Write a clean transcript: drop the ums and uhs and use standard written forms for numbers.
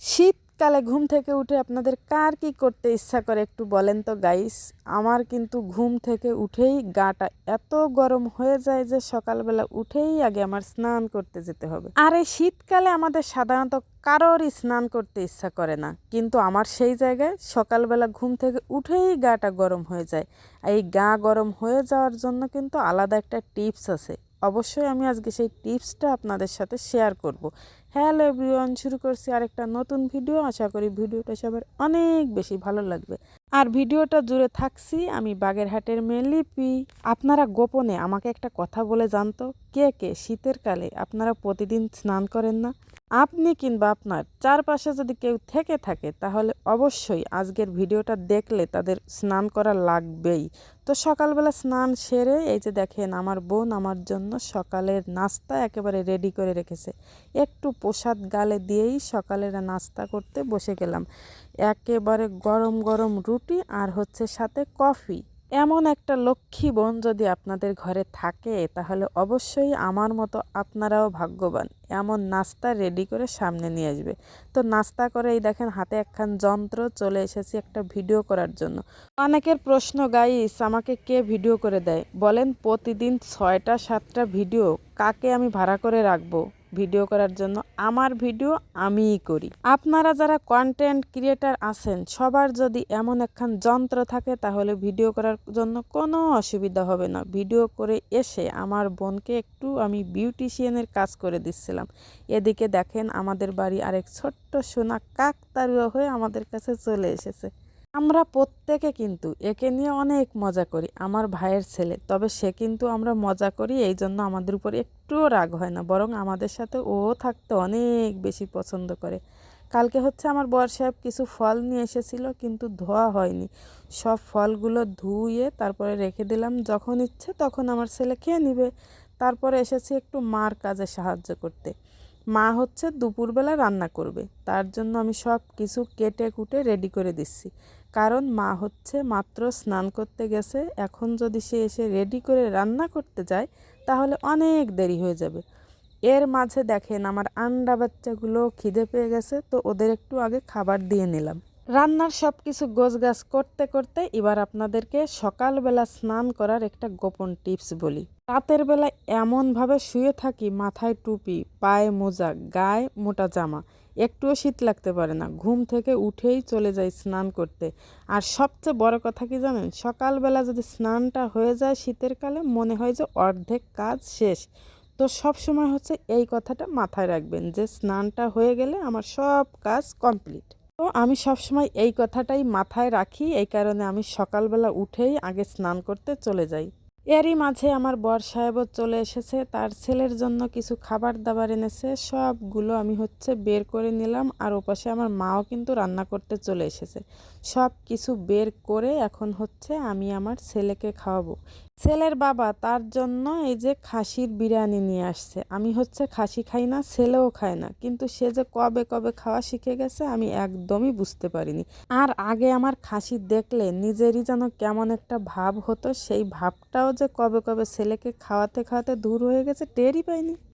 শীতকালে ঘুম থেকে উঠে আপনাদের কার কি করতে ইচ্ছা করে একটু বলেন তো গাইস। আমার কিন্তু ঘুম থেকে উঠেই গাটা এত গরম হয়ে যায় যে সকালবেলা উঠেই আগে আমার স্নান করতে যেতে হবে। আর এই শীতকালে আমাদের সাধারণত কারোরই স্নান করতে ইচ্ছা করে না, কিন্তু আমার সেই জায়গায় সকালবেলা ঘুম থেকে উঠেই গাটা গরম হয়ে যায়। এই গা গরম হয়ে যাওয়ার জন্য কিন্তু আলাদা একটা টিপস আছে। অবশ্যই আমি আজকে সেই টিপসটা আপনাদের সাথে শেয়ার করব। হ্যালো এভরিওয়ান, শুরু করছি আরেকটা নতুন ভিডিও। আশা করি ভিডিওটা সবার অনেক বেশি ভালো লাগবে। আর ভিডিওটা জুড়ে থাকছি আমি বাগেরহাটের মেয়ে লিপি। আপনারা গোপনে আমাকে একটা কথা বলে জানতো, কে কে শীতের কালে আপনারা প্রতিদিন স্নান করেন না? আপনি কিংবা আপনার চারপাশে যদি কেউ থেকে থাকে তাহলে অবশ্যই আজকের ভিডিওটা দেখলে তাদের স্নান করা লাগবেই। তো সকালবেলা স্নান সেরে এই যে দেখেন আমার বোন আমার জন্য সকালের নাস্তা একেবারে রেডি করে রেখেছে। একটু প্রসাদ গালে দিয়েই সকালের নাস্তা করতে বসে গেলাম। একেবারে গরম গরম রুটি আর হচ্ছে সাথে কফি। এমন একটা লক্ষ্মী বোন যদি আপনাদের ঘরে থাকে তাহলে অবশ্যই আমার মতো আপনারাও ভাগ্যবান। এমন নাস্তা রেডি করে সামনে নিয়ে আসবে। তো নাস্তা করে এই দেখেন হাতে একখান যন্ত্র, চলে এসেছি একটা ভিডিও করার জন্য। অনেকের প্রশ্ন, গাইস আমাকে কে ভিডিও করে দেয় বলেন? প্রতিদিন 6টা 7টা ভিডিও কাকে আমি ভাড়া করে রাখবো ভিডিও করার জন্য? আমার ভিডিও আমিই করি। আপনারা যারা কন্টেন্ট ক্রিয়েটার আছেন সবার যদি এমন একখান যন্ত্র থাকে তাহলে ভিডিও করার জন্য কোনো অসুবিধা হবে না। ভিডিও করে এসে আমার বোনকে একটু আমি বিউটিশিয়ানের কাজ করে দিচ্ছিলাম। এদিকে দেখেন আমাদের বাড়ি আরেক ছোট্ট সোনা কাকতাড়ুয়া হয়ে আমাদের কাছে চলে এসেছে। আমরা প্রত্যেকে কিন্তু একে নিয়ে অনেক মজা করি। আমার ভাইয়ের ছেলে, তবে সে কিন্তু আমরা মজা করি এই জন্য আমাদের উপর একটুও রাগ হয় না, বরং আমাদের সাথে ও থাকতে অনেক বেশি পছন্দ করে। কালকে হচ্ছে আমার বর সাহেব কিছু ফল নিয়ে এসেছিল, কিন্তু ধোয়া হয়নি। সব ফলগুলো ধুয়ে তারপরে রেখে দিলাম, যখন ইচ্ছে তখন আমার ছেলে খেয়ে নিবে। তারপরে এসেছি একটু মার কাজে সাহায্য করতে। মা হচ্ছে দুপুরবেলা রান্না করবে, তার জন্য আমি সব কিছু কেটে কুটে রেডি করে দিচ্ছি। কারণ মা হচ্ছে মাত্র স্নান করতে গেছে, এখন যদি সে এসে রেডি করে রান্না করতে যায় তাহলে অনেক দেরি হয়ে যাবে। এর মাঝে দেখেন আমার আন্ডা বাচ্চাগুলো খিদে পেয়ে গেছে, তো ওদের একটু আগে খাবার দিয়ে নিলাম। রান্নার সব কিছু গোছগাছ করতে করতে এবার আপনাদেরকে সকালবেলা স্নান করার একটা গোপন টিপস বলি। রাতের বেলা এমনভাবে শুয়ে থাকি, মাথায় টুপি, পায়ে মোজা, গায়ে মোটা জামা, একটুও শীত লাগতে পারে না। ঘুম থেকে উঠেই চলে যাই স্নান করতে। আর সবচেয়ে বড় কথা কি জানেন? সকালবেলা যদি স্নানটা হয়ে যায় শীতের কালে মনে হয় যে অর্ধেক কাজ শেষ। তো সব সময় হচ্ছে এই কথাটা মাথায় রাখবেন যে স্নানটা হয়ে গেলে আমার সব কাজ কমপ্লিট। তো আমি সবসময় এই কথাটাই মাথায় রাখি, এই কারণে আমি সকালবেলা উঠেই আগে স্নান করতে চলে যাই। এরই মাঝে আমার বর সাহেবও চলে এসেছে, তার ছেলের জন্য কিছু খাবার দাবার এনেছে, সবগুলো আমি হচ্ছে বের করে নিলাম। আর ওপাশে আমার মাও কিন্তু রান্না করতে চলে এসেছে। সব কিছু বের করে এখন হচ্ছে আমি আমার ছেলেকে খাওয়াবো। ছেলের বাবা তার জন্য এই যে খাসির বিরিয়ানি নিয়ে আসছে। আমি হচ্ছে খাসি খাই না, ছেলেও খায় না, কিন্তু সে যে কবে কবে খাওয়া শিখে গেছে আমি একদমই বুঝতে পারিনি। আর আগে আমার খাসি দেখলে নিজেরই যেন কেমন একটা ভাব হতো, সেই ভাবটাও যে কবে কবে ছেলেকে খাওয়াতে খাওয়াতে দূর হয়ে গেছে টেরই পাইনি।